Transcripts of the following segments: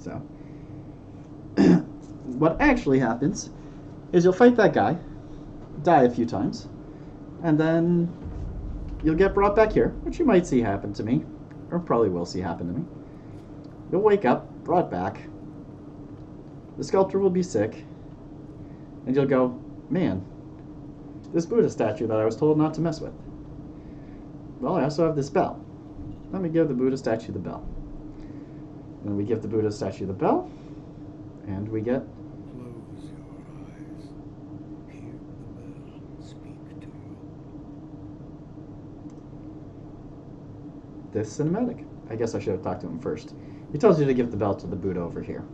So, what actually happens is you'll fight that guy, die a few times, and then you'll get brought back here, which you might see happen to me, or probably will see happen to me. You'll wake up, brought back. The sculptor will be sick, and you'll go, man, this Buddha statue that I was told not to mess with. Well, I also have this bell. Let me give the Buddha statue the bell. And we give the Buddha statue the bell, and we get... Close your eyes. Hear the bell speak to you. this cinematic. I guess I should have talked to him first. He tells you to give the bell to the Buddha over here.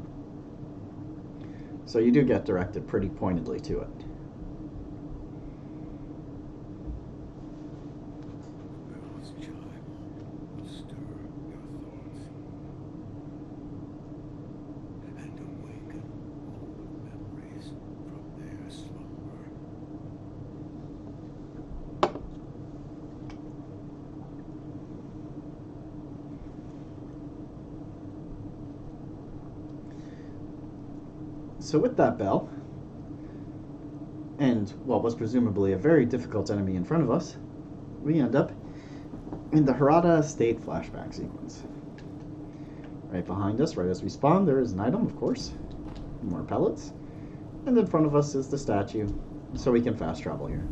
So you do get directed pretty pointedly to it. Bell's chime will stir your thoughts and awaken old memories from their slumber. So with that bell, and what was presumably a very difficult enemy in front of us, we end up in the Harada Estate flashback sequence. Right behind us, right as we spawn, there is an item, of course. More pellets. And in front of us is the statue, so we can fast travel here.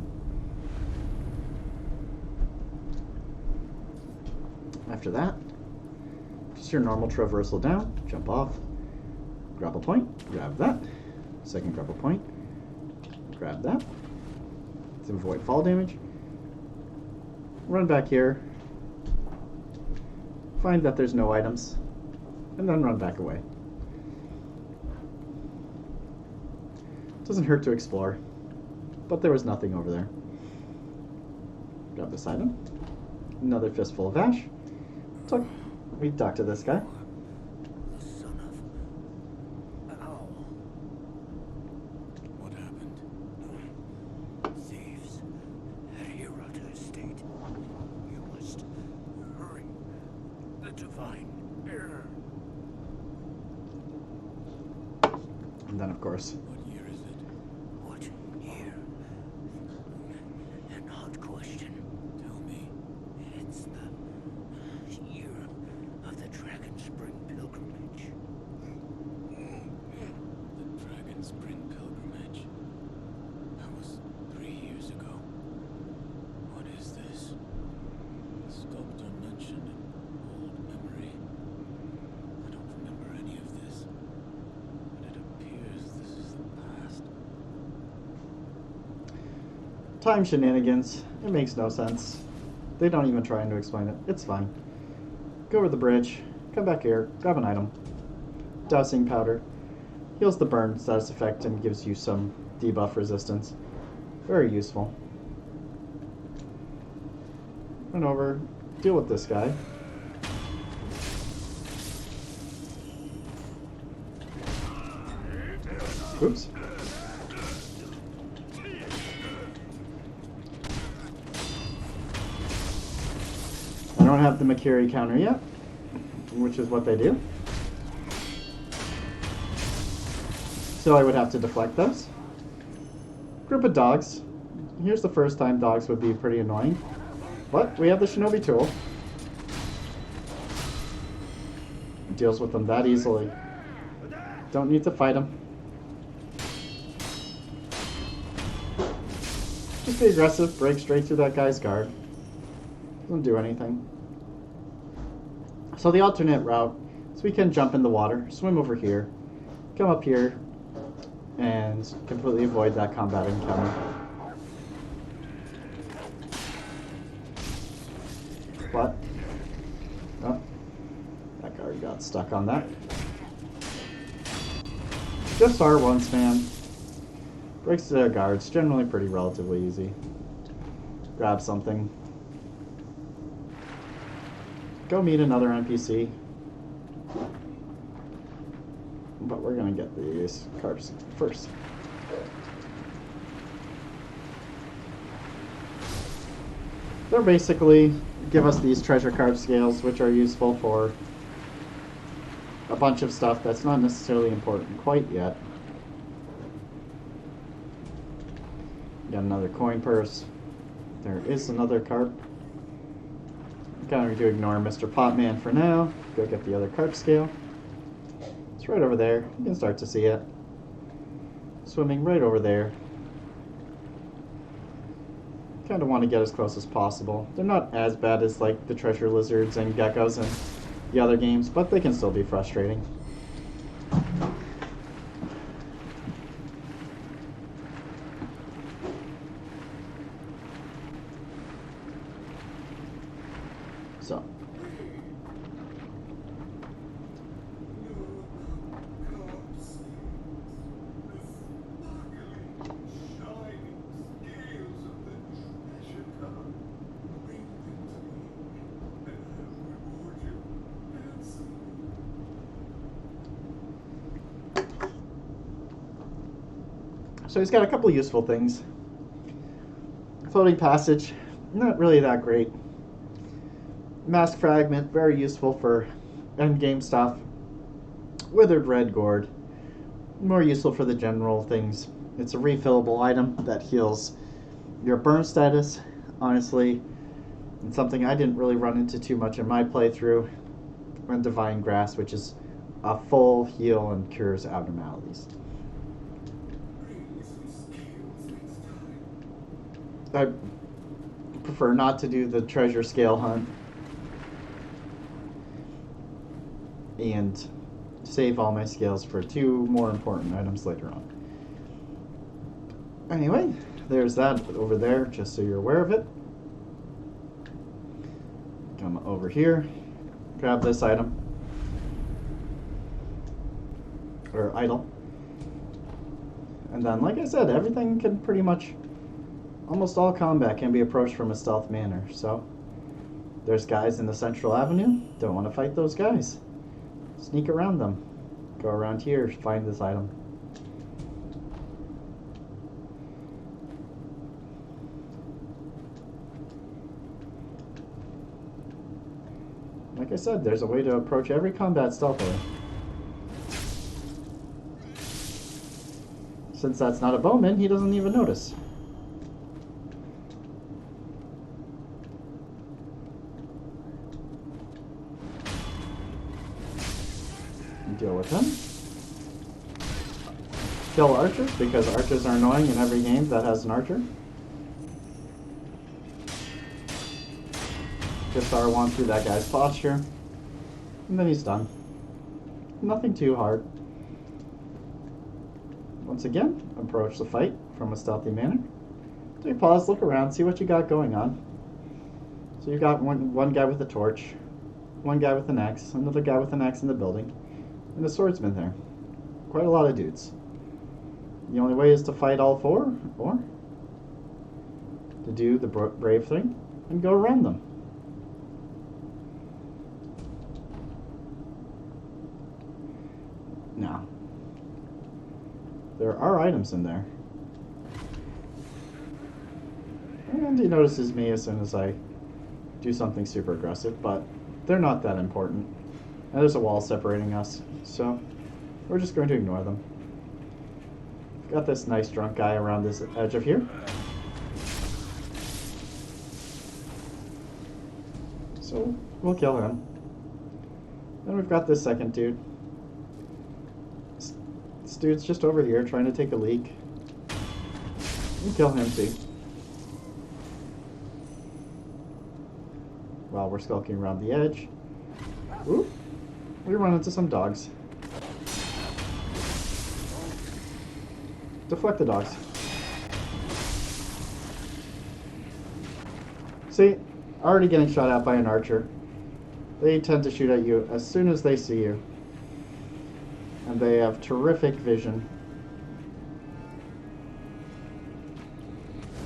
After that, just your normal traversal down, jump off, grapple point, grab that. Second grapple point, grab that. To avoid fall damage. Run back here, find that there's no items, and then run back away. Doesn't hurt to explore, but there was nothing over there. Grab this item. Another fistful of ash. We talk to this guy. The son of... Ow. What happened? Thieves at Hirata Estate. You must hurry. The divine error. And then, of course, What year is it? What year? An odd question. Tell me. It's the year of the Dragon Spring pilgrimage. The Dragon Spring pilgrimage? That was 3 years ago. What is this? The sculptor mentioned an old memory. I don't remember any of this, but it appears this is the past. time shenanigans. It makes no sense. They don't even try to explain it. It's fine. Go over the bridge, come back here, grab an item. Dousing powder. Heals the burn status effect and gives you some debuff resistance. Very useful. Run over, deal with this guy. Oops. I don't have the Makiri counter yet, which is what they do. So I would have to deflect those. Group of dogs. Here's the first time dogs would be pretty annoying. But we have the shinobi tool. It deals with them that easily. Don't need to fight them. Just be aggressive, break straight through that guy's guard. Doesn't do anything. So the alternate route is we can jump in the water, swim over here, come up here, and completely avoid that combat encounter. But, oh, that guard got stuck on that. Just R1 man. Breaks their guards, generally pretty relatively easy. Grab something. Go meet another NPC. But we're gonna get these cards first. They're basically give us these treasure card scales, which are useful for a bunch of stuff that's not necessarily important quite yet. Got another coin purse. There is another carp. I'm going to ignore Mr. Potman for now. Go get the other carp scale. It's right over there. You can start to see it. Swimming right over there. Kind of want to get as close as possible. They're not as bad as like the treasure lizards and geckos and the other games, but they can still be frustrating. So. So he's got a couple useful things. Floating passage, not really that great. Mask fragment, very useful for endgame stuff. Withered red gourd, more useful for the general things. It's a refillable item that heals your burn status. Honestly, it's something I didn't really run into too much in my playthrough. And Divine Grass, which is a full heal and cures abnormalities. I prefer not to do the treasure scale hunt and save all my scales for two more important items later on. Anyway, there's that over there, just so you're aware of it. Come over here, grab this item, or idol. And then, like I said, everything can pretty much, almost all combat can be approached from a stealth manner. So, there's guys in the central avenue, don't want to fight those guys. Sneak around them. Go around here, find this item. Like I said, there's a way to approach every combat stealthily. Since that's not a bowman, he doesn't even notice. Deal with him. Kill archers, because archers are annoying in every game that has an archer. Just R1 through that guy's posture. And then he's done. Nothing too hard. Once again, approach the fight from a stealthy manner. Take a pause, look around, see what you got going on. So you've got one guy with a torch, one guy with an axe, another guy with an axe in the building, and a swordsman there. Quite a lot of dudes. The only way is to fight all four, or to do the brave thing and go around them. Now, there are items in there. And he notices me as soon as I do something super aggressive, but they're not that important. And there's a wall separating us, so we're just going to ignore them. Got this nice drunk guy around this edge of here. So we'll kill him. Then we've got this second dude. This dude's just over here trying to take a leak. We'll kill him too. While we're skulking around the edge. Ooh, we run into some dogs. Deflect the dogs. See, already getting shot at by an archer. They tend to shoot at you as soon as they see you. And they have terrific vision.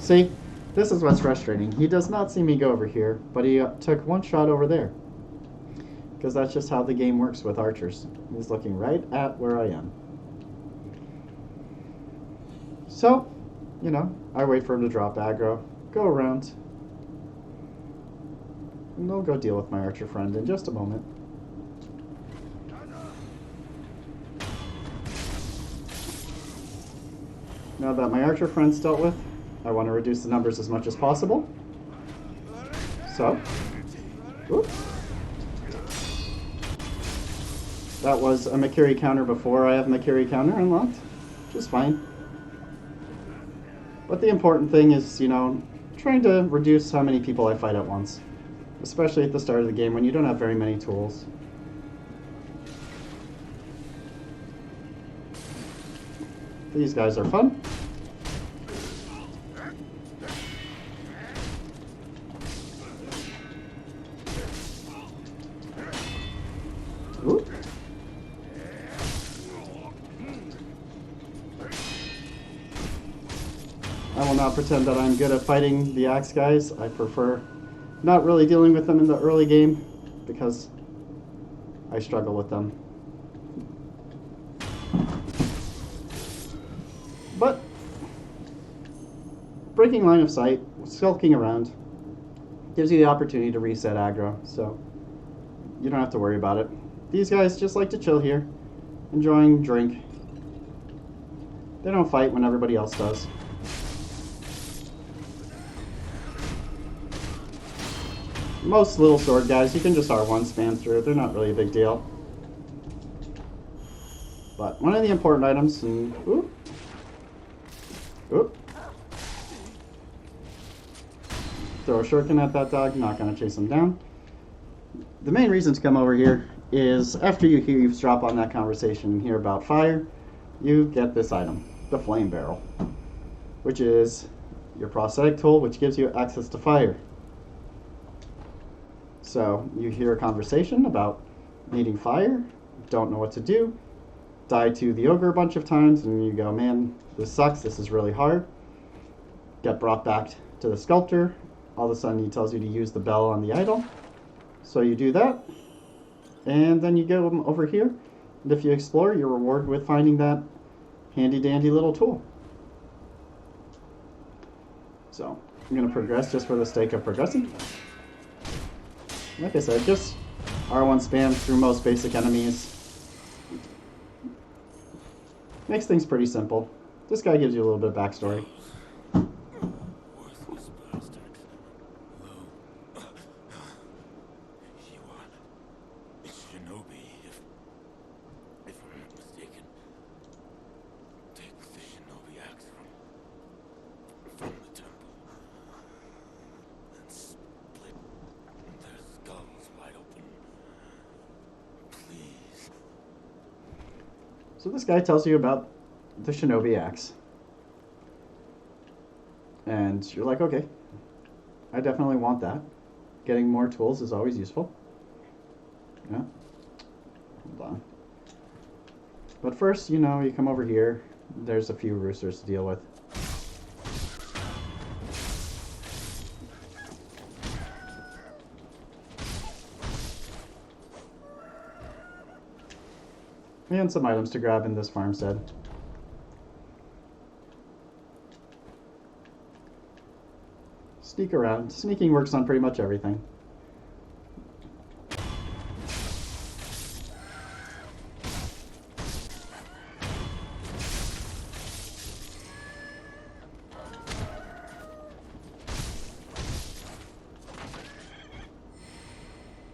See, this is what's frustrating. He does not see me go over here, but he took one shot over there. Because that's just how the game works with archers. He's looking right at where I am. So, you know, I wait for him to drop aggro, go around, and I'll go deal with my archer friend in just a moment. Now that my archer friend's dealt with, I want to reduce the numbers as much as possible. So, whoop. That was a Makiri counter before I have Makiri counter unlocked, which is fine. But the important thing is, you know, trying to reduce how many people I fight at once. Especially at the start of the game when you don't have very many tools. These guys are fun. Ooh. I will not pretend that I'm good at fighting the axe guys. I prefer not really dealing with them in the early game because I struggle with them. But breaking line of sight, skulking around, gives you the opportunity to reset aggro, so you don't have to worry about it. These guys just like to chill here, enjoying drink. They don't fight when everybody else does. Most little sword guys, you can just R1 spam through. They're not really a big deal. But one of the important items, and oop, throw a shuriken at that dog, not going to chase him down. The main reason to come over here is after you hear eavesdrop on that conversation and hear about fire, you get this item, the flame barrel, which is your prosthetic tool, which gives you access to fire. So you hear a conversation about needing fire, don't know what to do, die to the ogre a bunch of times, and you go, man, this sucks, this is really hard. Get brought back to the sculptor. All of a sudden he tells you to use the bell on the idol. So you do that, and then you go over here, and if you explore, you're rewarded with finding that handy dandy little tool. So I'm going to progress just for the sake of progressing. Like I said, just R1 spam through most basic enemies. Makes things pretty simple. This guy gives you a little bit of backstory. Worthless bastards. Lo. You are a shinobi, if I'm not mistaken. Take the shinobi axe from the temple and split their skulls wide open. Please. So this guy tells you about the shinobi axe. And you're like, okay, I definitely want that. Getting more tools is always useful. Yeah. Hold on. But first, you know, you come over here. There's a few roosters to deal with. And some items to grab in this farmstead. Sneak around. Sneaking works on pretty much everything.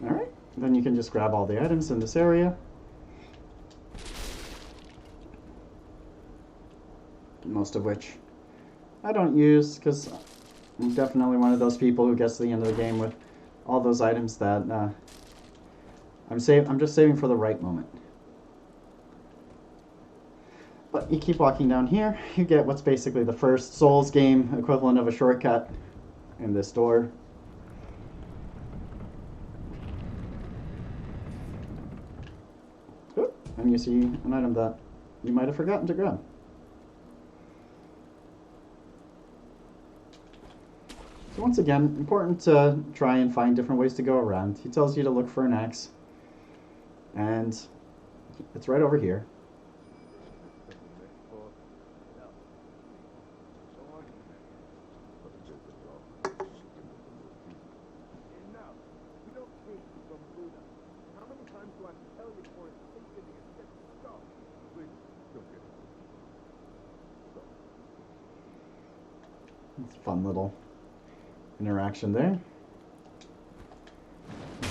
Alright, then you can just grab all the items in this area. Most of which I don't use because I'm definitely one of those people who gets to the end of the game with all those items that I'm just saving for the right moment. But you keep walking down here, you get what's basically the first Souls game equivalent of a shortcut in this door. Oop, and you see an item that you might have forgotten to grab. So once again, important to try and find different ways to go around. He tells you to look for an axe, and it's right over here. Fun little interaction there.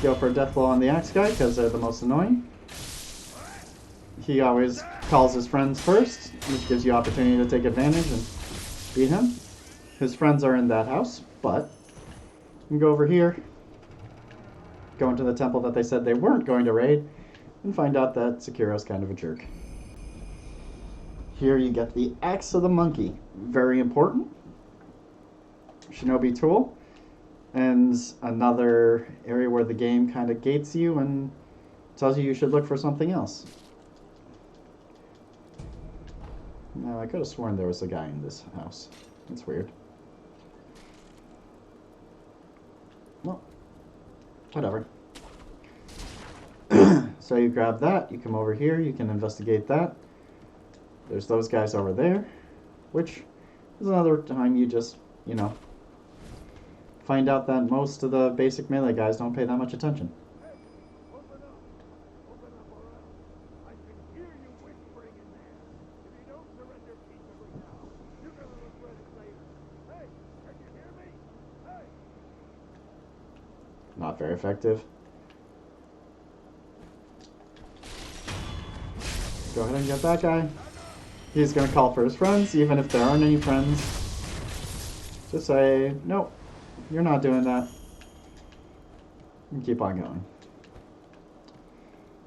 Go for a death blow on the axe guy because they're the most annoying. He always calls his friends first, which gives you opportunity to take advantage and beat him. His friends are in that house, but you can go over here, go into the temple that they said they weren't going to raid, and find out that Sekiro's kind of a jerk. Here you get the Axe of the Monkey. Very important. Shinobi tool. And another area where the game kind of gates you and tells you should look for something else. Now, I could have sworn there was a guy in this house. That's weird. Well, whatever. So you grab that, you come over here, you can investigate that. There's those guys over there, which is another time you just, you know, find out that most of the basic melee guys don't pay that much attention. Hey, open up! Open up, all right? I can hear you whispering in there. If you don't surrender peaceably now, you're gonna regret it later. Hey, can you hear me? Hey! Not very effective. Go ahead and get that guy. He's going to call for his friends, even if there aren't any friends. Just say, nope, you're not doing that. And keep on going.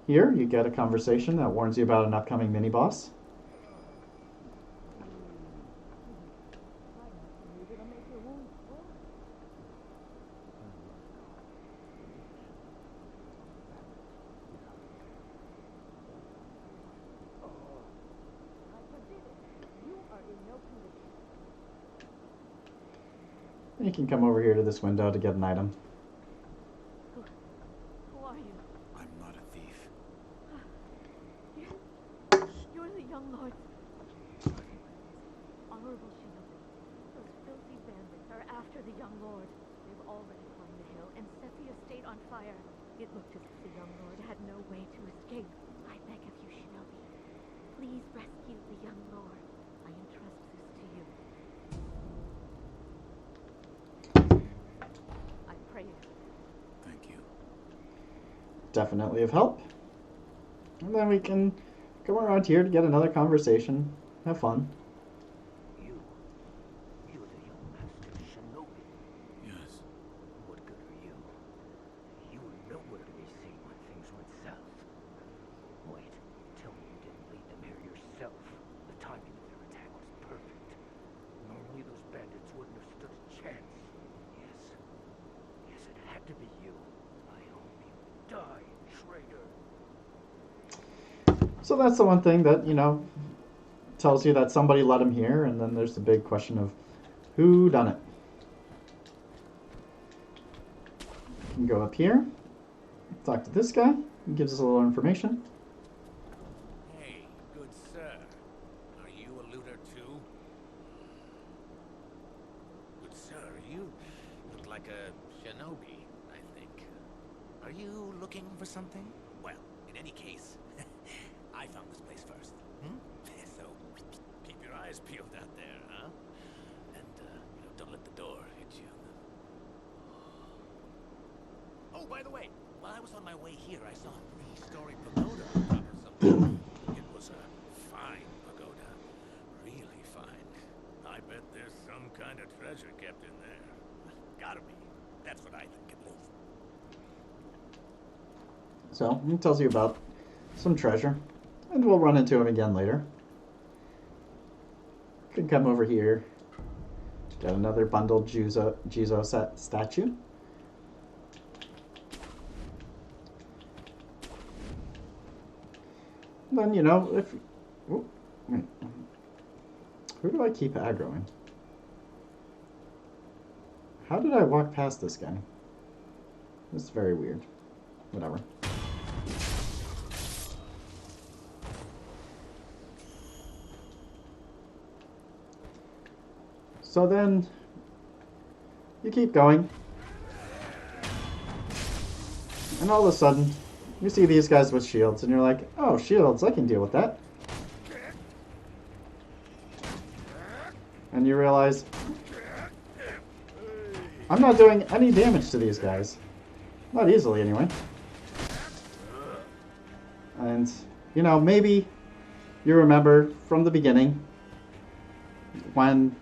Here, you get a conversation that warns you about an upcoming mini-boss. You can come over here to this window to get an item. Who are you? I'm not a thief. You're the young lord. Honorable Shinobi, those filthy bandits are after the young lord. They've already climbed the hill and set the estate on fire. It looked as if the young lord had no way to escape. I beg of you, Shinobi, please rescue the young lord. I entrust this to you. I pray you. Thank you. Definitely of help. And then we can come around here to get another conversation. Have fun. You're the young master Shinobi. Yes. What good are you? You were nowhere to be seen when things went south. Wait, tell me you didn't lead them here yourself. The timing of their attack was perfect. Normally those bandits wouldn't have stood a chance. Yes, it had to be you. I hope you die, traitor. So that's the one thing that, you know, tells you that somebody let him here, and then there's the big question of who done it. You can go up here, talk to this guy, he gives us a little information. Hey, good sir. Are you a looter too? Good sir, you look like a shinobi, I think. Are you looking for something? Well, in any case, I found this place first. So, keep your eyes peeled out there, huh? And, don't let the door hit you. Oh, by the way, while I was on my way here, I saw a 3-story pagoda on top of something. It was a fine pagoda. Really fine. I bet there's some kind of treasure kept in there. Gotta be. That's what I think, at least. So it tells you about some treasure, and we'll run into him again later. Could come over here, get another bundled Jizo statue. And then, you know, if... Oh, wait. Who do I keep aggroing? How did I walk past this guy? This is very weird. Whatever. So then, you keep going. And all of a sudden, you see these guys with shields, and you're like, oh, shields, I can deal with that. And you realize I'm not doing any damage to these guys. Not easily, anyway. And, you know, maybe you remember from the beginning when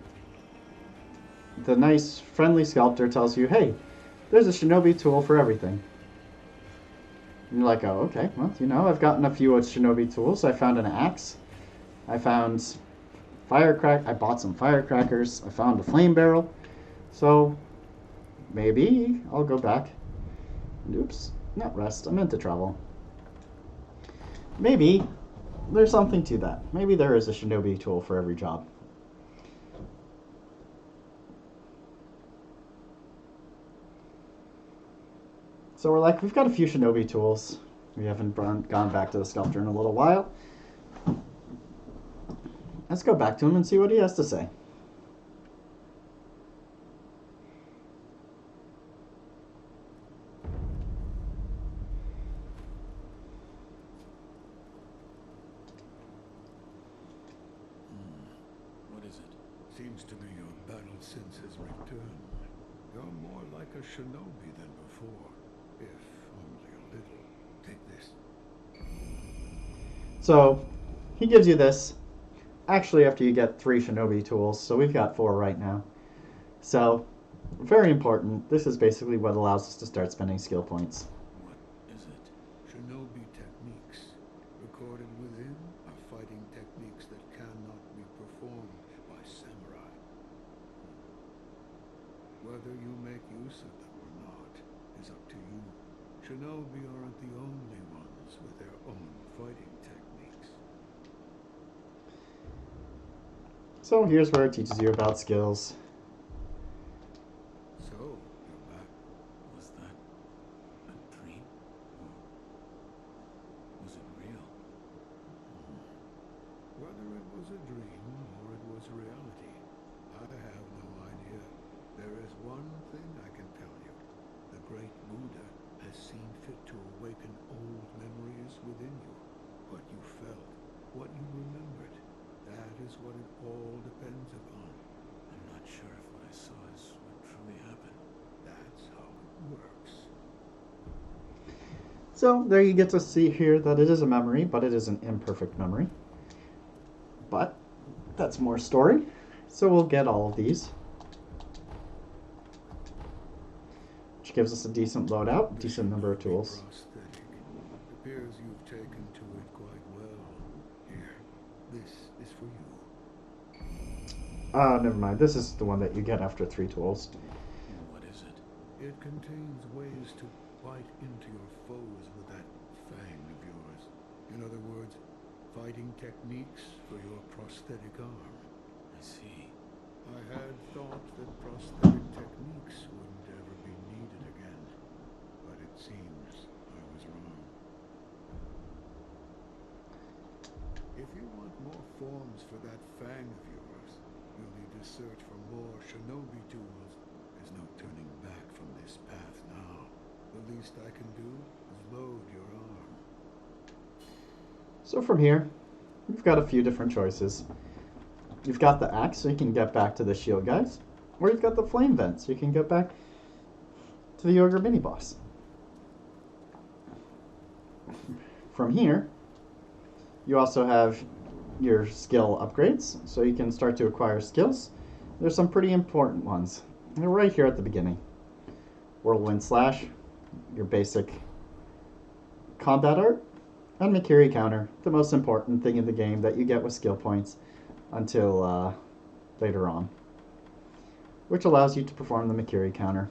the nice, friendly sculptor tells you, hey, there's a shinobi tool for everything. And you're like, oh, okay, well, you know, I've gotten a few shinobi tools. I found an axe. I found I bought some firecrackers. I found a flame barrel. So, maybe I'll go back. Oops, not rest. I meant to travel. Maybe there's something to that. Maybe there is a shinobi tool for every job. So we're like, we've got a few shinobi tools. We haven't gone back to the sculptor in a little while. Let's go back to him and see what he has to say. What is it? Seems to me your battle sense has returned. You're more like a shinobi than before, if only a little. Take this. So he gives you this. Actually, after you get 3 shinobi tools, so we've got 4 right now. So, very important. This is basically what allows us to start spending skill points. What is it? Shinobi techniques. Recorded within are fighting techniques that cannot be performed by samurai. Whether you make use of them or not is up to you. Shinobi aren't the only ones with their own fighting techniques. So here's where it teaches you about skills. So, you're back. Was that a dream? Or was it real? Whether it was a dream or it was reality, I have no idea. There is one thing I can tell you. The great Buddha has seen fit to awaken old memories within you. What you felt, what you remembered. That is what it all depends upon. I'm not sure if what I saw is what truly happened. That's how it works. So there you get to see here that it is a memory, but it is an imperfect memory. But that's more story. So we'll get all of these. Which gives us a decent loadout, decent number of tools. Prosthetic. It appears you've taken to it quite well. Here, this is for you. Never mind. This is the one that you get after 3 tools. What is it? It contains ways to bite into your foes with that fang of yours. In other words, fighting techniques for your prosthetic arm. I see. I had thought that prosthetic techniques wouldn't ever be needed again, but it seems I was wrong. If you want more forms for that fang of yours, you'll need to search for more shinobi tools. There's no turning back from this path now. The least I can do is load your arm. So from here, we've got a few different choices. You've got the axe, so you can get back to the shield guys. Or you've got the flame vent, so you can get back to the ogre mini-boss. From here, you also have your skill upgrades, so you can start to acquire skills. There's some pretty important ones. They're right here at the beginning. Whirlwind Slash, your basic combat art, and Mikiri Counter, the most important thing in the game that you get with skill points until later on, which allows you to perform the Mikiri Counter.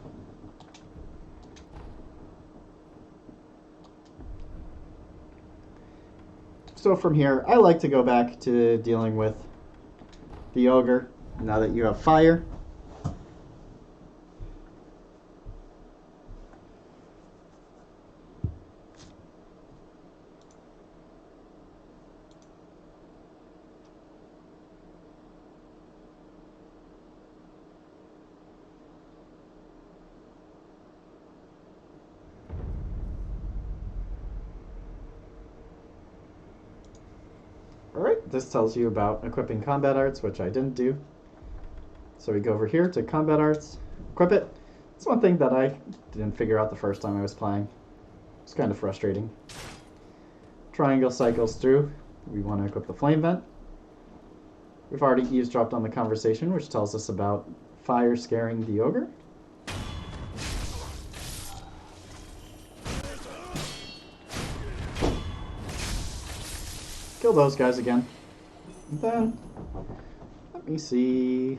So from here, I like to go back to dealing with the ogre, now that you have fire. Alright, this tells you about equipping combat arts, which I didn't do. So we go over here to combat arts, equip it. It's one thing that I didn't figure out the first time I was playing. It's kind of frustrating. Triangle cycles through. We want to equip the flame vent. We've already eavesdropped on the conversation, which tells us about fire scaring the ogre. Kill those guys again. And then, let me see.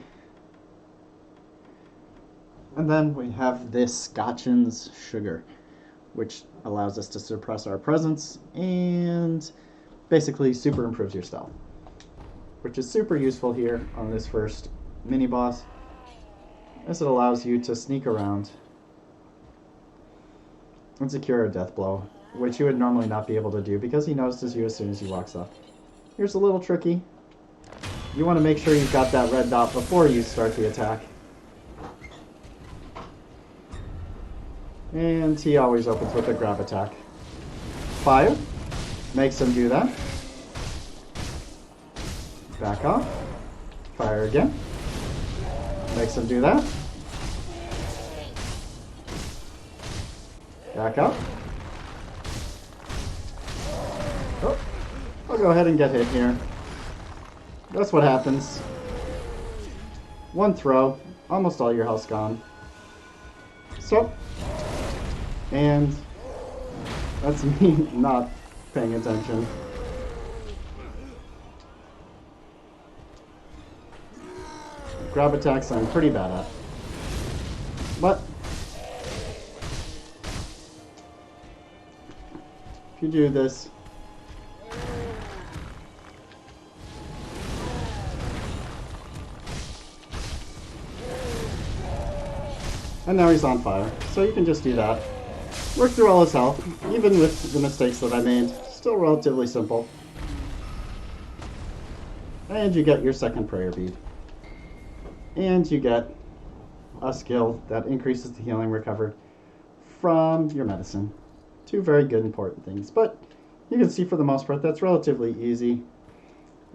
And then we have this Scotchen's Sugar, which allows us to suppress our presence and basically super improves your stealth, which is super useful here on this first mini boss, as it allows you to sneak around and secure a death blow, which you would normally not be able to do because he notices you as soon as he walks up. Here's a little tricky. You want to make sure you've got that red dot before you start the attack. And he always opens with a grab attack. Fire makes him do that. Back off. Fire again. Makes him do that. Back up. Oh, I'll go ahead and get hit here. That's what happens. One throw, almost all your health's gone. So, and that's me not paying attention. Grab attacks I'm pretty bad at. But if you do this, and now he's on fire, so you can just do that. Work through all his health, even with the mistakes that I made. Still relatively simple. And you get your second prayer bead. And you get a skill that increases the healing recovered from your medicine. Two very good important things, but you can see for the most part that's relatively easy.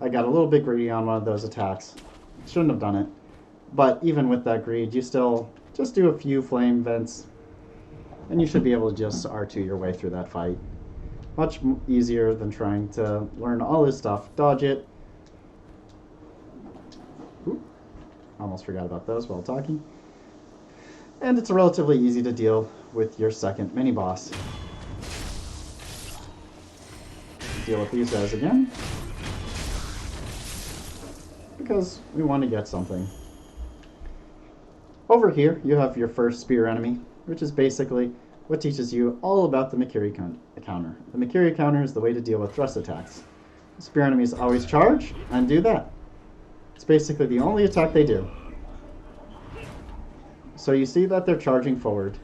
I got a little bit greedy on one of those attacks. Shouldn't have done it. But even with that greed, you still just do a few flame vents, and you should be able to just R2 your way through that fight. Much easier than trying to learn all this stuff. Dodge it. Ooh, almost forgot about those while talking. And it's relatively easy to deal with your second mini-boss. Deal with these guys again, because we want to get something. Over here, you have your first spear enemy, which is basically what teaches you all about the Mikiri counter. The Mikiri counter is the way to deal with thrust attacks. The spear enemies always charge and do that. It's basically the only attack they do. So you see that they're charging forward,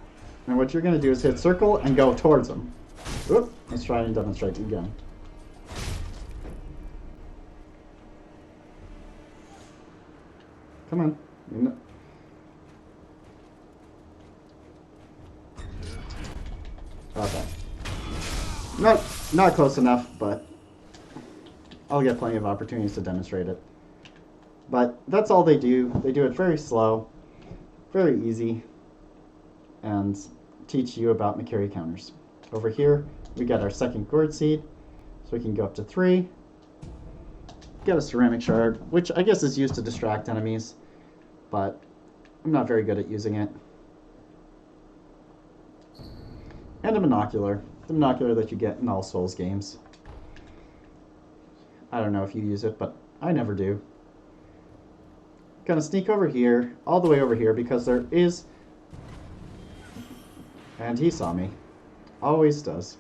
and what you're going to do is hit circle and go towards them. Oop, let's try and demonstrate again. Come on. Okay. Not close enough, but I'll get plenty of opportunities to demonstrate it. But that's all they do. They do it very slow, very easy, and teach you about Mikiri counters. Over here, we get our second gourd seed, so we can go up to 3. Get a ceramic shard, which I guess is used to distract enemies, but I'm not very good at using it. And a monocular. The monocular that you get in all Souls games. I don't know if you use it, but I never do. Gonna sneak over here, all the way over here, because there is... And he saw me. Always does.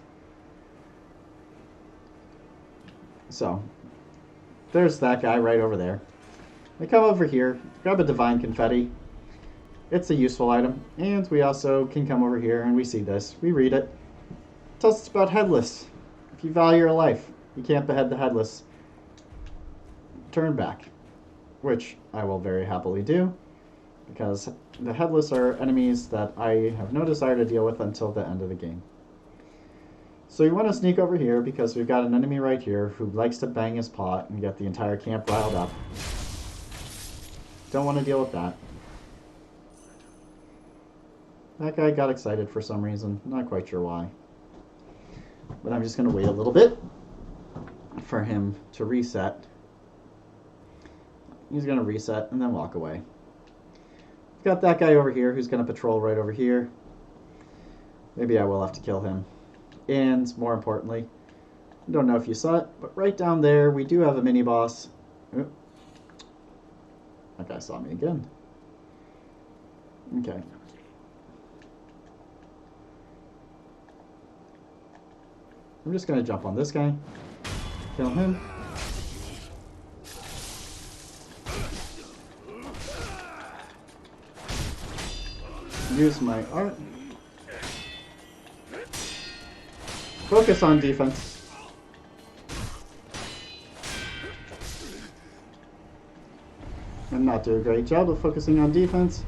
So, there's that guy right over there. I come over here, grab a Divine Confetti. It's a useful item. And we also can come over here and we see this. We read it. It tells us about Headless. If you value your life, you can't behead the Headless. Turn back. Which I will very happily do, because the Headless are enemies that I have no desire to deal with until the end of the game. So you want to sneak over here because we've got an enemy right here who likes to bang his pot and get the entire camp riled up. Don't want to deal with that. That guy got excited for some reason. Not quite sure why. But I'm just going to wait a little bit for him to reset. He's going to reset and then walk away. Got that guy over here who's going to patrol right over here. Maybe I will have to kill him. And more importantly, I don't know if you saw it, but right down there we do have a mini-boss. That guy saw me again. Okay. I'm just going to jump on this guy. Kill him. Use my art. Focus on defense. And not do a great job of focusing on defense.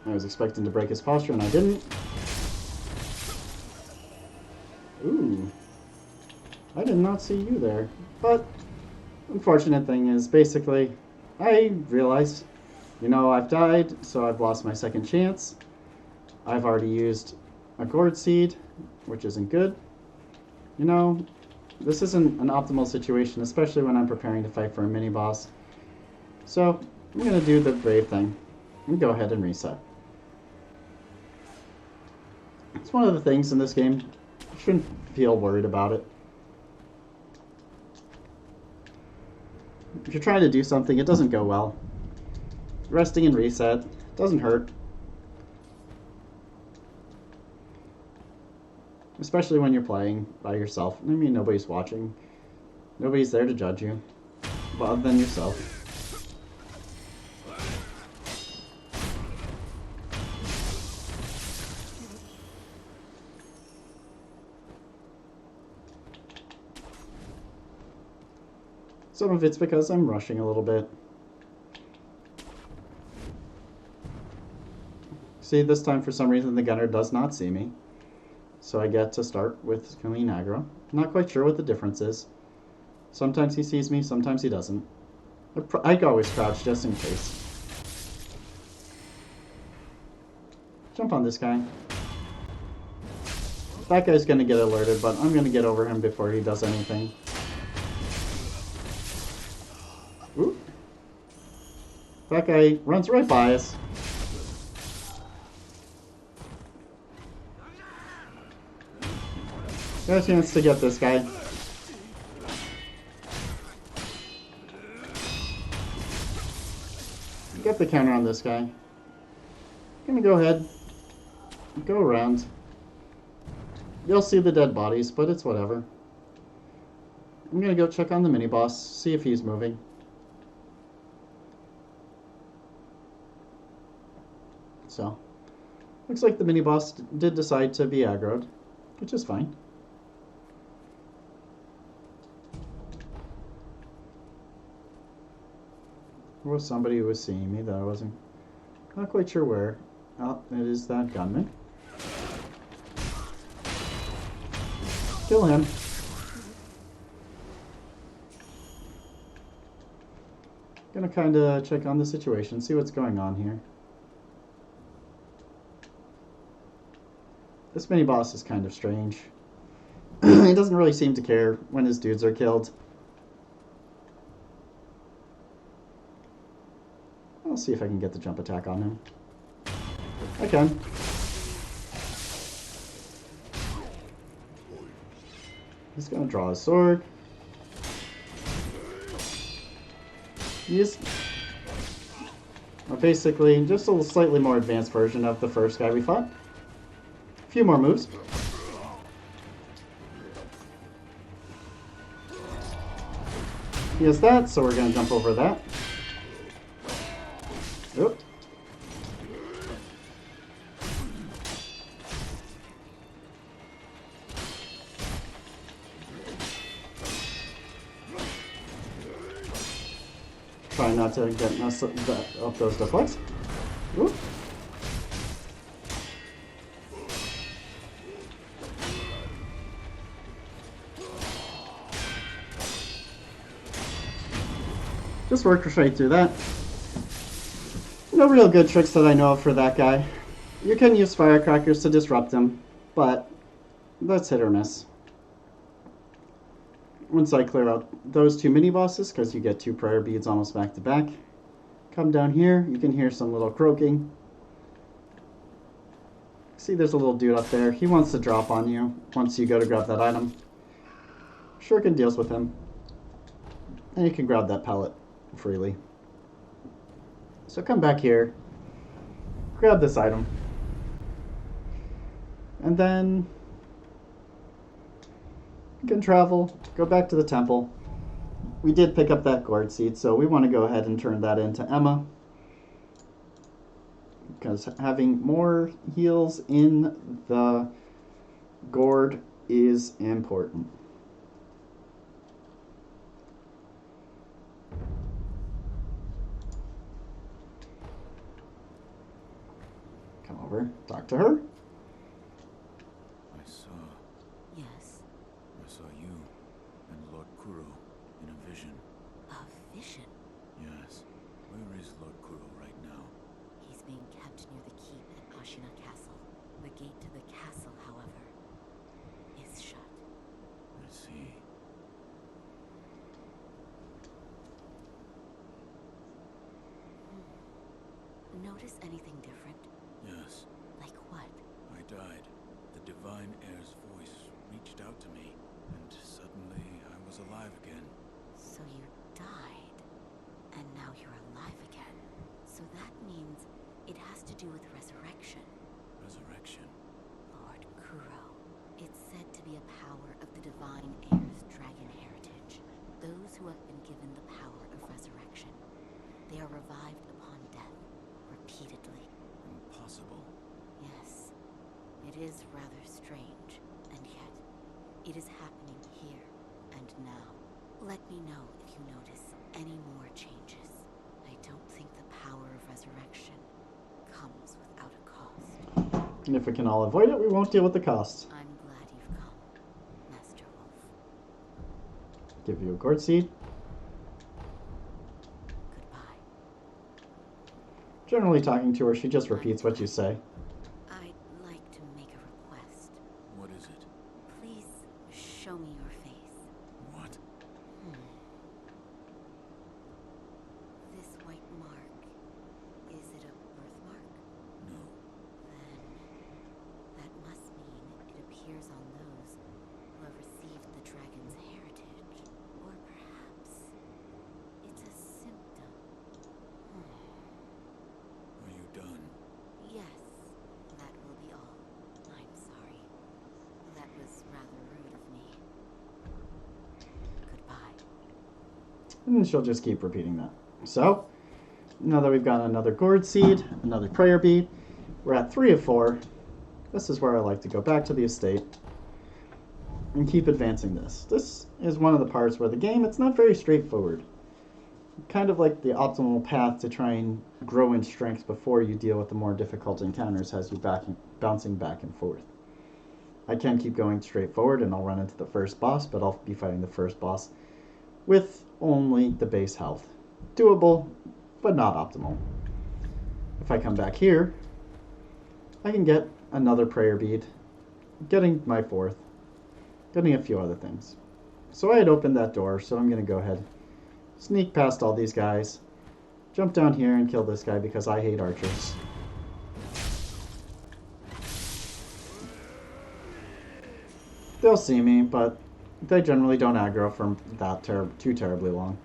I was expecting to break his posture and I didn't. Ooh. I did not see you there. But unfortunate thing is basically I realized, you know, I've died, so I've lost my second chance. I've already used a gourd seed, which isn't good. You know, this isn't an optimal situation, especially when I'm preparing to fight for a mini-boss. So I'm going to do the brave thing and go ahead and reset. It's one of the things in this game. You shouldn't feel worried about it. If you're trying to do something, it doesn't go well. Resting and reset doesn't hurt. Especially when you're playing by yourself. I mean, nobody's watching. Nobody's there to judge you, other than yourself. Some of it's because I'm rushing a little bit. See, this time for some reason the gunner does not see me. So I get to start with clean aggro. Not quite sure what the difference is. Sometimes he sees me, sometimes he doesn't. I always crouch just in case. Jump on this guy. That guy's gonna get alerted, but I'm gonna get over him before he does anything. Ooh. That guy runs right by us. Got a chance to get this guy. Get the counter on this guy. Gonna go ahead. Go around. You'll see the dead bodies, but it's whatever. I'm gonna go check on the mini-boss, see if he's moving. So, looks like the mini-boss did decide to be aggroed, which is fine. There was somebody who was seeing me that I wasn't not quite sure where. Oh, it is that gunman. Kill him. Gonna kinda check on the situation, see what's going on here. This mini-boss is kind of strange. He doesn't really seem to care when his dudes are killed. I'll see if I can get the jump attack on him. I can. He's gonna draw his sword. He's basically just a slightly more advanced version of the first guy we fought. A few more moves. He has that, so we're gonna jump over that. Oop. Try not to get messed up those deflects. Oop. Just worked right through that. No real good tricks that I know of for that guy. You can use firecrackers to disrupt him, but that's hit or miss. Once I clear out those two mini-bosses, because you get 2 prayer beads almost back to back, come down here, you can hear some little croaking. See, there's a little dude up there. He wants to drop on you once you go to grab that item. Shuriken deals with him. And you can grab that pellet freely. So come back here, grab this item, and then you can travel, go back to the temple. We did pick up that gourd seed, so we want to go ahead and turn that into Emma, because having more heals in the gourd is important. Come over, talk to her. Yes. I saw you and Lord Kuro in a vision. A vision? Yes. Where is Lord Kuro right now? He's being kept near the keep at Ashina Castle. The gate to the castle, however, is shut. I see. Notice anything different? Yes. Like what? I died. The divine heir's voice reached out to me, and suddenly I was alive again. So you died, and now you're alive again. So that means it has to do with resurrection. Resurrection. Lord Kuro. It's said to be a power of the divine heir's dragon heritage. Those who have been given the power of resurrection. They are revived upon death, repeatedly. Impossible. Yes. It is rather strange, and yet it is happening here and now. Let me know if you notice any more changes. I don't think the power of resurrection comes without a cost. And if we can all avoid it, we won't deal with the cost. I'm glad you've come, Master Wolf. Give you a gourd seed. Goodbye. Generally talking to her, she just repeats what you say. I'd like to make a request. What is it? Please show me your face. What? This white mark, is it a birthmark? No. Then that must mean it appears on those who have received the dragon's heritage. Or perhaps it's a symptom. Are you done? Yes, that will be all. I'm sorry. That was rather rude of me. Goodbye. And she'll just keep repeating that. So, now that we've got another gourd seed, another prayer bead, we're at 3 of 4. This is where I like to go back to the estate and keep advancing this. This is one of the parts where the game, it's not very straightforward. Kind of like the optimal path to try and grow in strength before you deal with the more difficult encounters has you bouncing back and forth. I can keep going straight forward and I'll run into the first boss, but I'll be fighting the first boss with only the base health. Doable, but not optimal. If I come back here, I can get another prayer bead, getting my 4th, getting a few other things. So I had opened that door, so I'm going to go ahead, sneak past all these guys, jump down here and kill this guy because I hate archers. They'll see me, but they generally don't aggro for that too terribly long.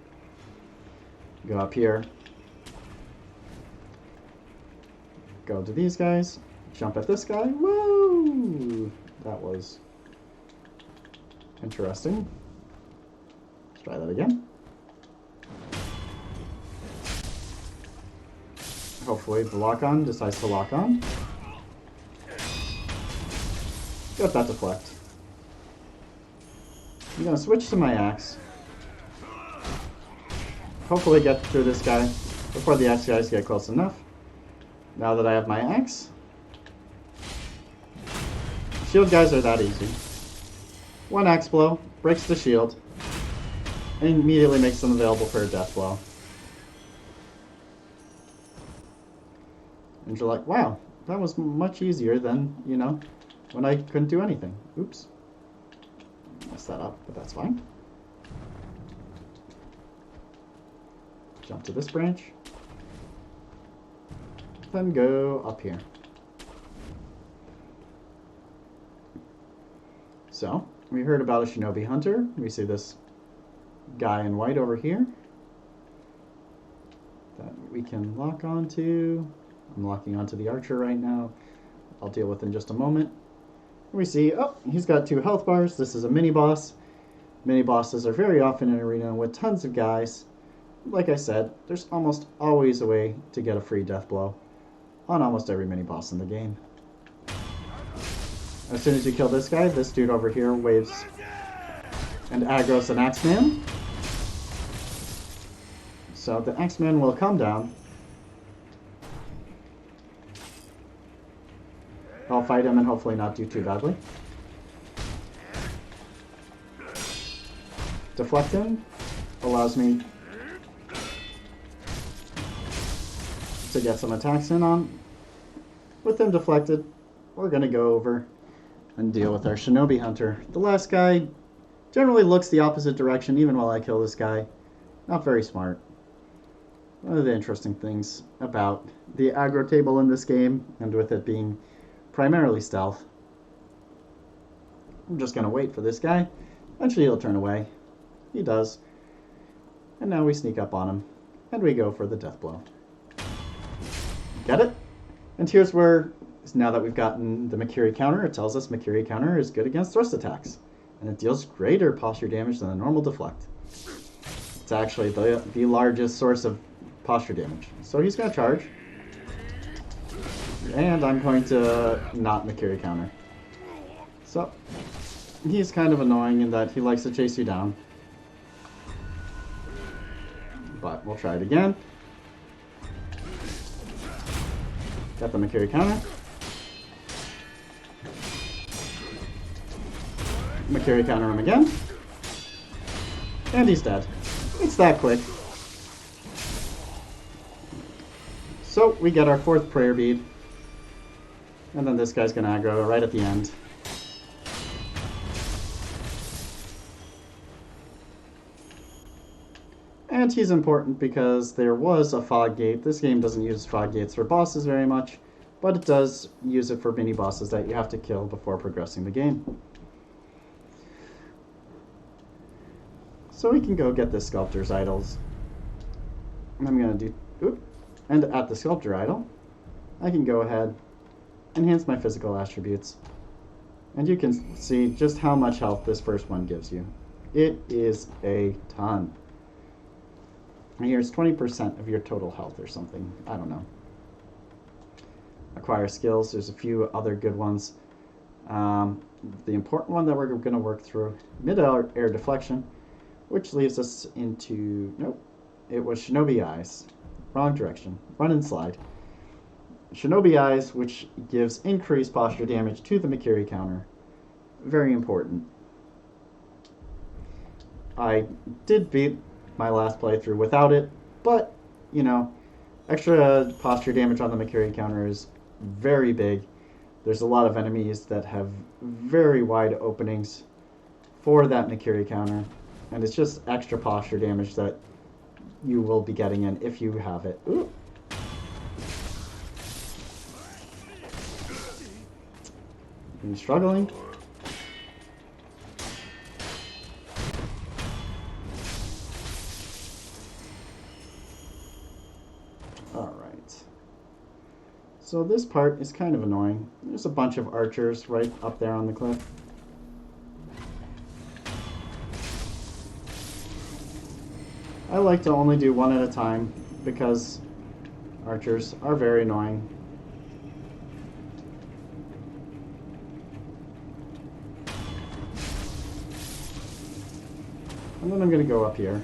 Go up here. Go to these guys. Jump at this guy. Woo! That was interesting. Let's try that again. Hopefully the lock-on decides to lock on. Let that deflect. I'm gonna switch to my axe. Hopefully get through this guy before the axe guys get close enough. Now that I have my axe, shield guys are that easy. One axe blow breaks the shield and immediately makes them available for a death blow. And you're like, wow, that was much easier than, you know, when I couldn't do anything. Oops. Messed that up, but that's fine. Jump to this branch. Then go up here. So, we heard about a shinobi hunter. We see this guy in white over here that we can lock onto. I'm locking onto the archer right now. I'll deal with in just a moment. We see, oh, he's got 2 health bars. This is a mini boss. Mini bosses are very often in an arena with tons of guys. Like I said, there's almost always a way to get a free death blow on almost every mini boss in the game. As soon as you kill this guy, this dude over here waves and aggros an Axeman. So the Axeman will come down. I'll fight him and hopefully not do too badly. Deflect him allows me to get some attacks in on. With him deflected, we're going to go over and deal with our shinobi hunter. The last guy generally looks the opposite direction even while I kill this guy. Not very smart. One of the interesting things about the aggro table in this game, and with it being primarily stealth, I'm just going to wait for this guy. Eventually he'll turn away. He does. And now we sneak up on him, and we go for the death blow. Get it? And here's where, now that we've gotten the Makiri counter, it tells us Makiri counter is good against thrust attacks. And it deals greater posture damage than a normal deflect. It's actually the largest source of posture damage. So he's going to charge. And I'm going to not Makiri counter. So, he's kind of annoying in that he likes to chase you down. But we'll try it again. Got the Makiri counter. Makiri counter him again. And he's dead. It's that quick. So we get our 4th prayer bead. And then this guy's gonna aggro right at the end. And he's important because there was a fog gate. This game doesn't use fog gates for bosses very much, but it does use it for mini bosses that you have to kill before progressing the game. So we can go get the sculptor's idols. I'm gonna do, oop, and at the sculptor idol, I can go ahead, enhance my physical attributes, and you can see just how much health this first one gives you. It is a ton. Here's 20% of your total health or something. I don't know. Acquire skills. There's a few other good ones. The important one that we're going to work through, mid-air deflection, which leaves us into, nope, it was Shinobi Eyes. Wrong direction. Run and slide. Shinobi Eyes, which gives increased posture damage to the Makiri counter. Very important. I did beat my last playthrough without it, but, you know, extra posture damage on the Makiri counter is very big. There's a lot of enemies that have very wide openings for that Makiri counter, and it's just extra posture damage that you will be getting in if you have it. Ooh. Are you struggling? So this part is kind of annoying. There's a bunch of archers right up there on the cliff. I like to only do one at a time because archers are very annoying. And then I'm going to go up here.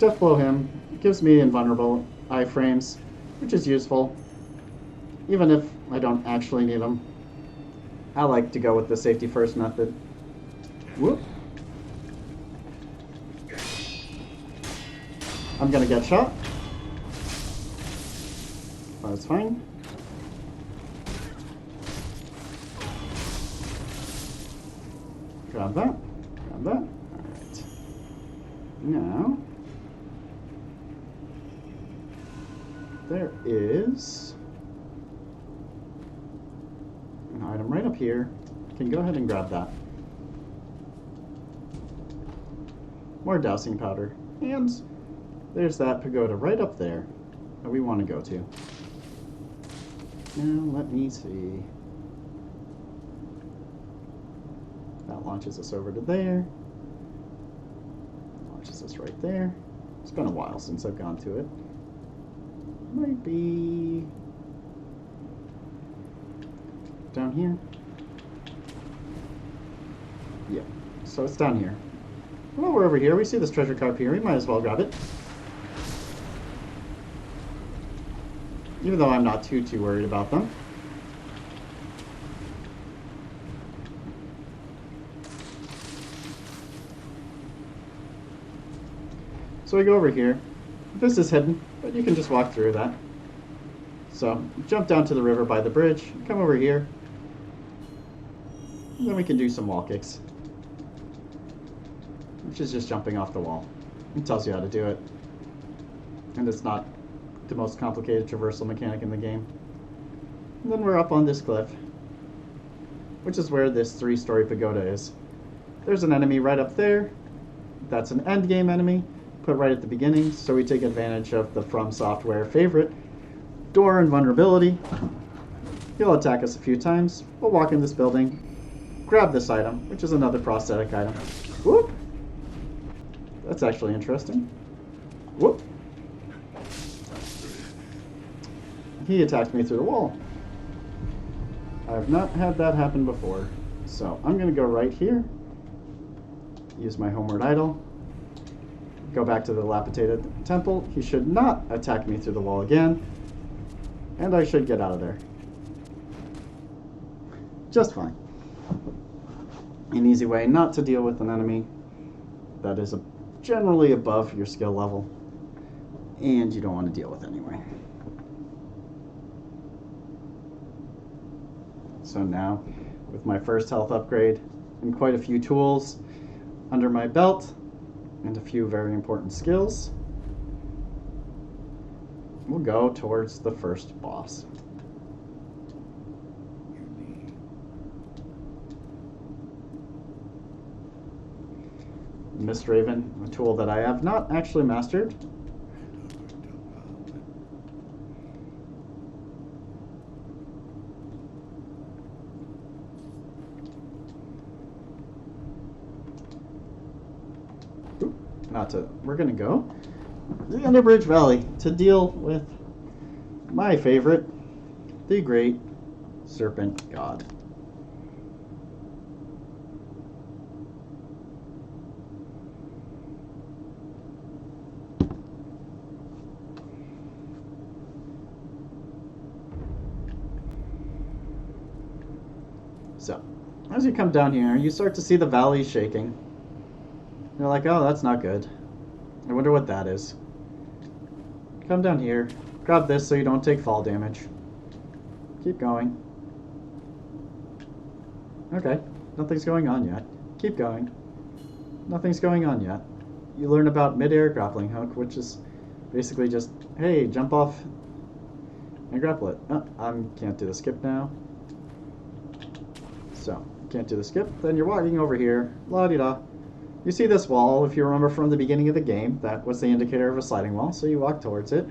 Death blow him. It gives me invulnerable iframes, which is useful. Even if I don't actually need them, I like to go with the safety first method. Whoop. I'm gonna get shot. That's fine. Grab that. Grab that. Alright. Now, there is an item right up here. I can go ahead and grab that. More dowsing powder. And there's that pagoda right up there that we want to go to. Now, let me see. That launches us over to there. Launches us right there. It's been a while since I've gone to it. Might be down here. Yeah, so it's down here. Well, we're over here. We see this treasure card here. We might as well grab it. Even though I'm not too worried about them. So we go over here. This is hidden, but you can just walk through that. So, jump down to the river by the bridge, come over here, and then we can do some wall kicks. Which is just jumping off the wall. It tells you how to do it. And it's not the most complicated traversal mechanic in the game. And then we're up on this cliff, which is where this 3-story pagoda is. There's an enemy right up there. That's an end game enemy, put right at the beginning, so we take advantage of the From Software favorite, door invulnerability. He'll attack us a few times. We'll walk in this building, grab this item, which is another prosthetic item. Whoop! That's actually interesting. Whoop! He attacked me through the wall. I've not had that happen before. So I'm going to go right here, use my homeward idol, go back to the dilapidated temple. He should not attack me through the wall again, and I should get out of there. Just fine. An easy way not to deal with an enemy that is generally above your skill level, and you don't want to deal with anyway. So now, with my first health upgrade and quite a few tools under my belt and a few very important skills, we'll go towards the first boss. Mist Raven, a tool that I have not actually mastered. We're gonna go to the Underbridge Valley to deal with my favorite, the Great Serpent God. So, as you come down here, you start to see the valley shaking. You're like, oh, that's not good. I wonder what that is. Come down here. Grab this so you don't take fall damage. Keep going. Okay, nothing's going on yet. Keep going. Nothing's going on yet. You learn about mid-air grappling hook, which is basically just, hey, jump off and grapple it. Oh, I can't do the skip now. So, can't do the skip. Then you're walking over here. La-di-da. You see this wall, if you remember from the beginning of the game, that was the indicator of a sliding wall, so you walk towards it.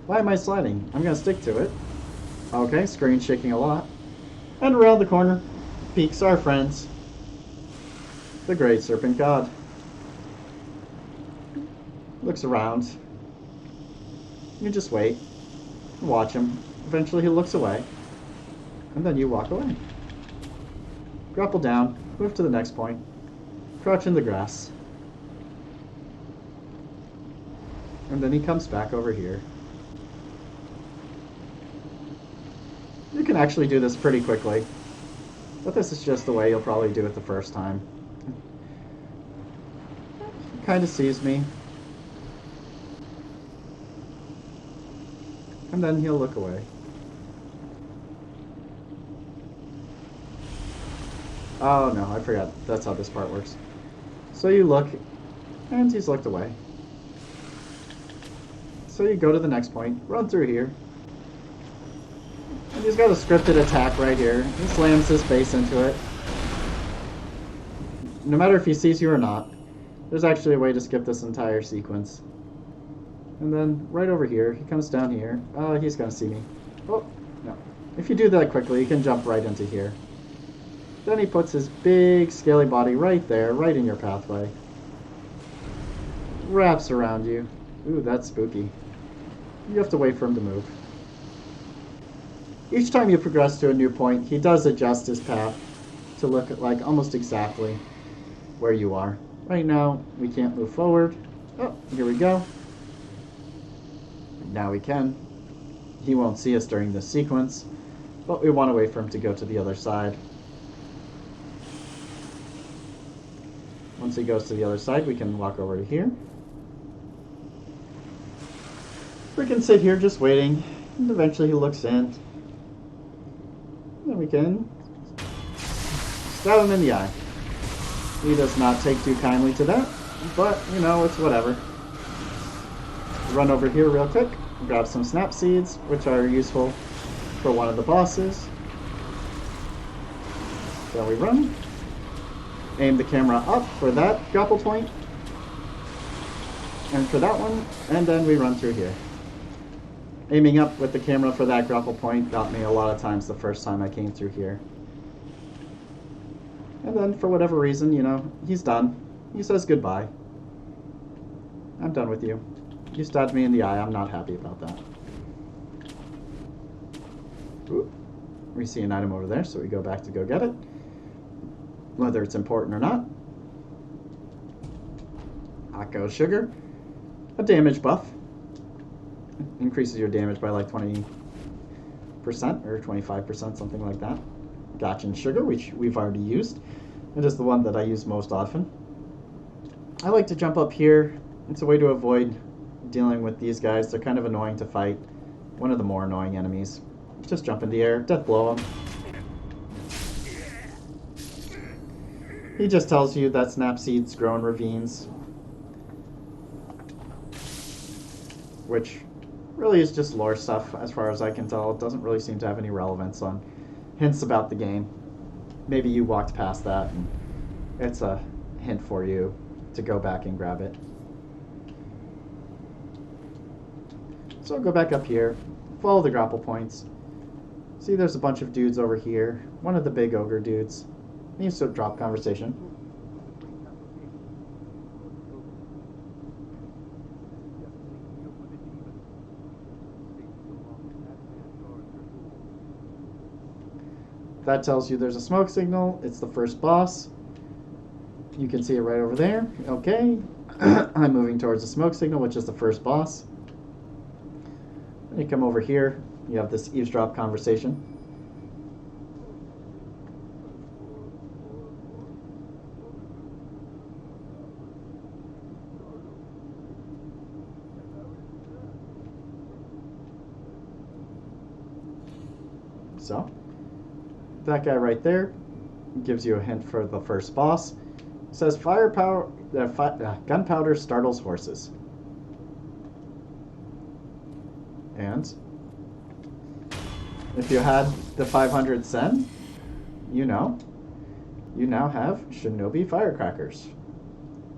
Why am I sliding? I'm going to stick to it. Okay, screen shaking a lot. And around the corner peeks our friends, the Great Serpent God. Looks around. You just wait. Watch him. Eventually he looks away. And then you walk away. Grapple down, move to the next point. Crouch in the grass. And then he comes back over here. can actually do this pretty quickly. But this is just the way you'll probably do it the first time. He kind of sees me. And then he'll look away. Oh no, I forgot. That's how this part works. So you look, and he's looked away. So you go to the next point, run through here. And he's got a scripted attack right here. He slams his face into it. No matter if he sees you or not, there's actually a way to skip this entire sequence. And then right over here, he comes down here. Oh, he's gonna see me. Oh, no. If you do that quickly, you can jump right into here. Then he puts his big, scaly body right there, right in your pathway. Wraps around you. Ooh, that's spooky. You have to wait for him to move. Each time you progress to a new point, he does adjust his path to look at like almost exactly where you are. Right now, we can't move forward. Oh, here we go. Now we can. He won't see us during this sequence, but we want to wait for him to go to the other side. Once he goes to the other side, we can walk over to here. We can sit here just waiting, and eventually he looks in. Then we can stab him in the eye. He does not take too kindly to that, but, you know, it's whatever. Run over here real quick, grab some snap seeds, which are useful for one of the bosses. So we run. Aim the camera up for that grapple point, and for that one, and then we run through here. Aiming up with the camera for that grapple point got me a lot of times the first time I came through here. And then, for whatever reason, you know, he's done. He says goodbye. I'm done with you. You stabbed me in the eye. I'm not happy about that. Ooh. We see an item over there, so we go back to go get it. Whether it's important or not. Out goes sugar. A damage buff. Increases your damage by like 20% or 25%, something like that. Gotcha and sugar, which we've already used. It is the one that I use most often. I like to jump up here. It's a way to avoid dealing with these guys. They're kind of annoying to fight. One of the more annoying enemies. Just jump in the air, death blow him. He just tells you that snap seeds grow in ravines, which really is just lore stuff as far as I can tell. It doesn't really seem to have any relevance on hints about the game. Maybe you walked past that and it's a hint for you to go back and grab it. So I'll go back up here, follow the grapple points. See, there's a bunch of dudes over here. One of the big ogre dudes. Needs to drop conversation. That tells you there's a smoke signal. It's the first boss. You can see it right over there. Okay. I'm moving towards the smoke signal, which is the first boss. Then you come over here. You have this eavesdrop conversation. So, that guy right there gives you a hint for the first boss. It says gunpowder startles horses. And if you had the 500 sen, you now have shinobi firecrackers,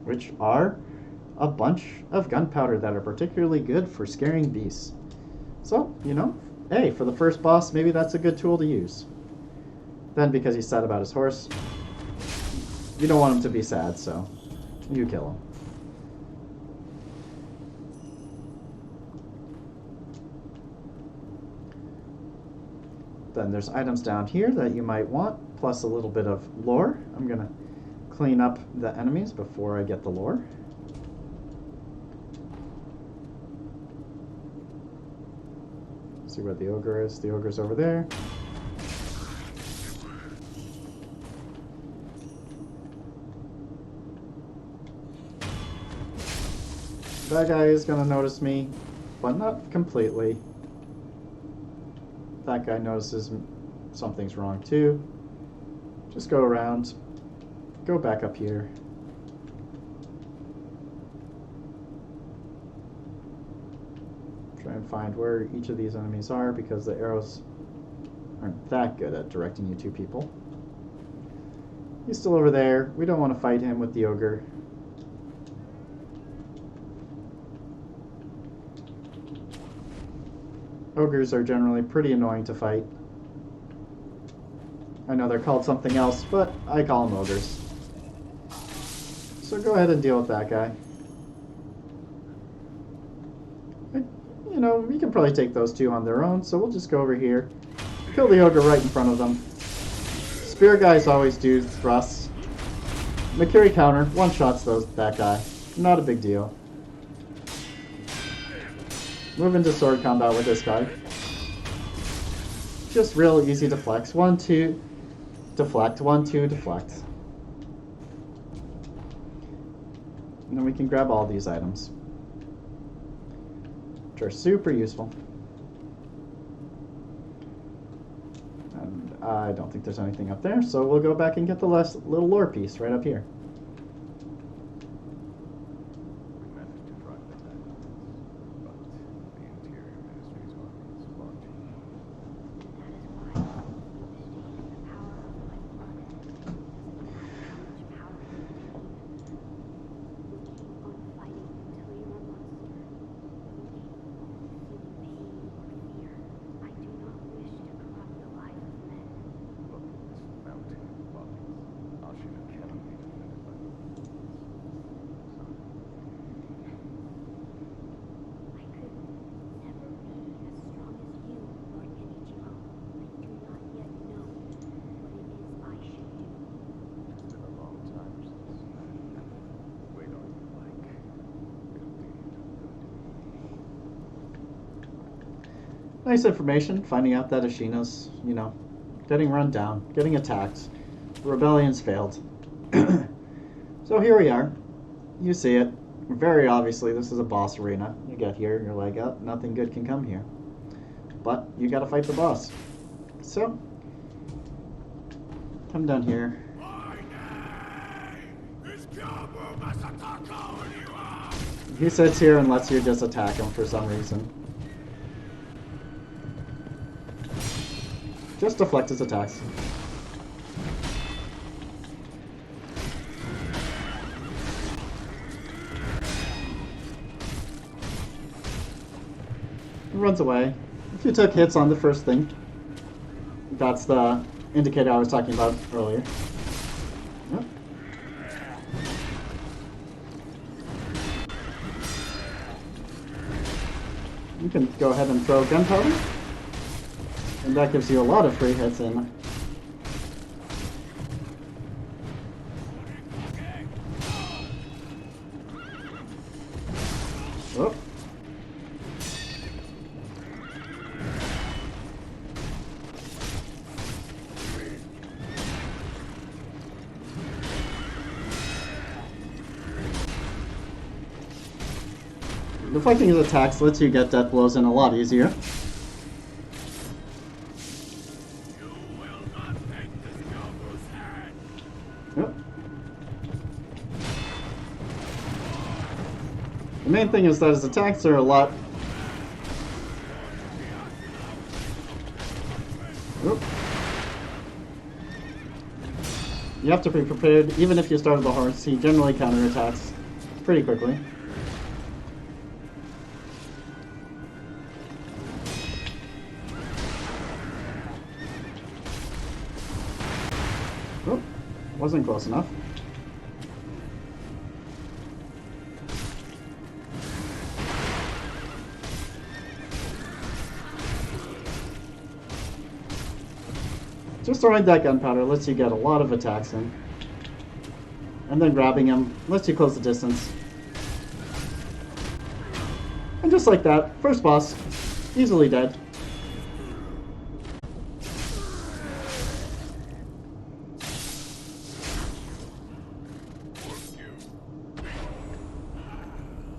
which are a bunch of gunpowder that are particularly good for scaring beasts. So, you know, hey, for the first boss, maybe that's a good tool to use. Then, because he's sad about his horse, you don't want him to be sad, so you kill him. Then there's items down here that you might want, plus a little bit of lore. I'm going to clean up the enemies before I get the lore. See where the ogre is. The ogre's over there. That guy is gonna notice me, but not completely. That guy notices something's wrong too. Just go around, go back up here. Try and find where each of these enemies are because the arrows aren't that good at directing you to people. He's still over there. We don't want to fight him with the ogre. Ogres are generally pretty annoying to fight. I know they're called something else, but I call them ogres. So go ahead and deal with that guy. You know, we can probably take those two on their own, so we'll just go over here. Kill the ogre right in front of them. Spear guys always do thrusts. Makiri counter, one-shots that guy. Not a big deal. Move into sword combat with this guy. Just real easy to flex. 1, 2, deflect. 1, 2, deflect. And then we can grab all these items, which are super useful. And I don't think there's anything up there, so we'll go back and get the last little lore piece right up here. Nice information, finding out that Ashina's, you know, getting run down, getting attacked. The rebellion's failed. So here we are. You see it. Very obviously, this is a boss arena. You get here, and you're like, oh, nothing good can come here. But you gotta fight the boss. So, come down here. He sits here and lets you just attack him for some reason. Just deflect his attacks. He runs away. If you took hits on the first thing, that's the indicator I was talking about earlier. Yep. You can go ahead and throw gunpowder. And that gives you a lot of free hits in. Oh. Deflecting his attacks lets you get death blows in a lot easier. The main thing is that his attacks are a lot... Oop. You have to be prepared. Even if you start with the horse, he generally counterattacks pretty quickly. Oop. Wasn't close enough. Just throwing that gunpowder lets you get a lot of attacks in. And then grabbing him lets you close the distance. And just like that, first boss, easily dead.